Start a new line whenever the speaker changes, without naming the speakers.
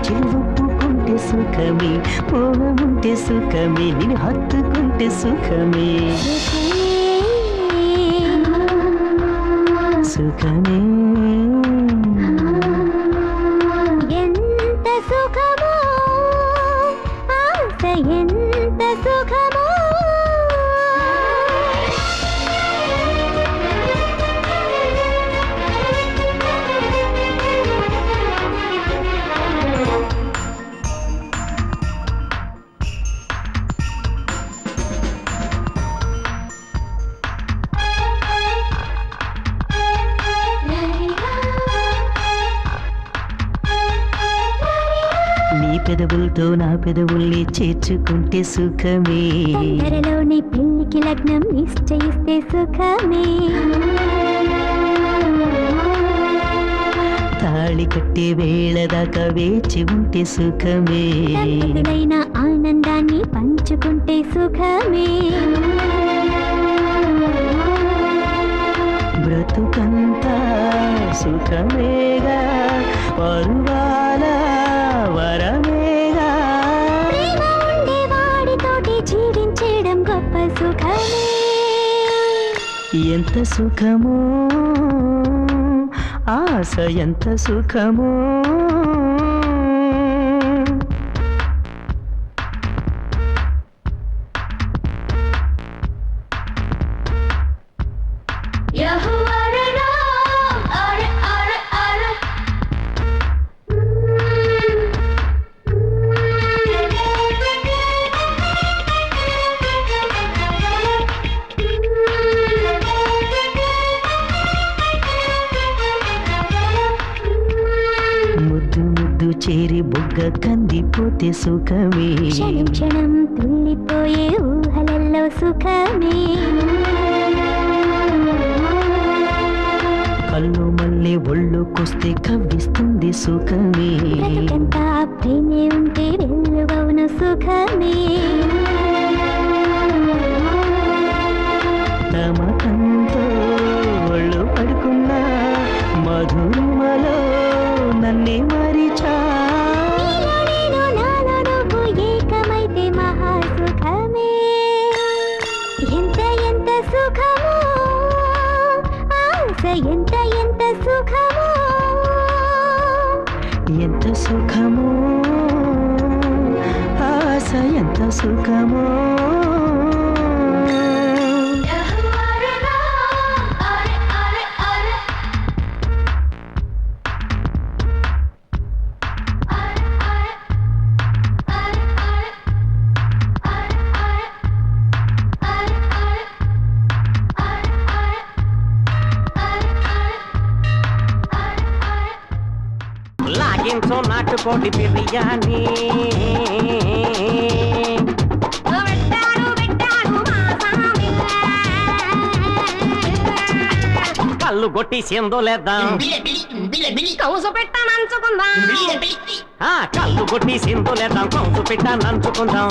చెవుపుకుంటే సుఖమే, మోహముంటే సుఖమే, నిన్ను హత్తుకుంటే సుఖమే. సుఖమే
ఎంత సుఖమో ఆశ, ఎంత సుఖమో.
నీ పెదవులతో నా పెదవుల్ని చేర్చుకుంటే సుఖమే.
తొందరలోనే పెళ్లికి లగ్నం నిశ్చయిస్తే సుఖమే.
తాళి కట్టే వేళ దాకా వేచి ఉంటే సుఖమే.
దంపతులైన ఆనందాన్ని పంచుకుంటే సుఖమే.
బ్రతుకంతా సుఖమేగా, పరువాల వరమేగా.
ప్రేమ ఉండే వాడితోటి జీవించడం గొప్ప సుఖమే.
ఎంత సుఖమో ఆశ, ఎంత సుఖమో. ముద్దు ముద్దు చేరి బొగ్గ కందిపోతే సుఖమే.
క్షణం క్షణం తుల్లిపోయే ఊహలల్లో సుఖమే.
కళ్ళు మళ్ళీ ఒళ్ళుకొస్తే కవ్విస్తుంది సుఖమే.
బ్రతుకంతా ప్రేమే ఉంటే వెల్లువవును సుఖమే.
నమ్మకంతో ఒళ్ళు పడుకున్న మధురిమలో నన్నే మరిచా.
నీలో నేను, నాలో నువ్వు ఏకమైతే మహాసుఖమే. ఎంత ఎంత సుఖమో ఆశ, ఎంత ఎంత సుఖమో.
ఎంత సుఖమో ఆశ, ఎంత సుఖమో.
లాగించో నాటుకోడి బిర్యానీ, కళ్ళు కొట్టి సిందులేద్దాం,
కౌసు పెట్ట నంచుకుందాం,
కళ్ళు కొట్టి సిందులేద్దాం, కౌసు పెట్ట నంచుకుందాం.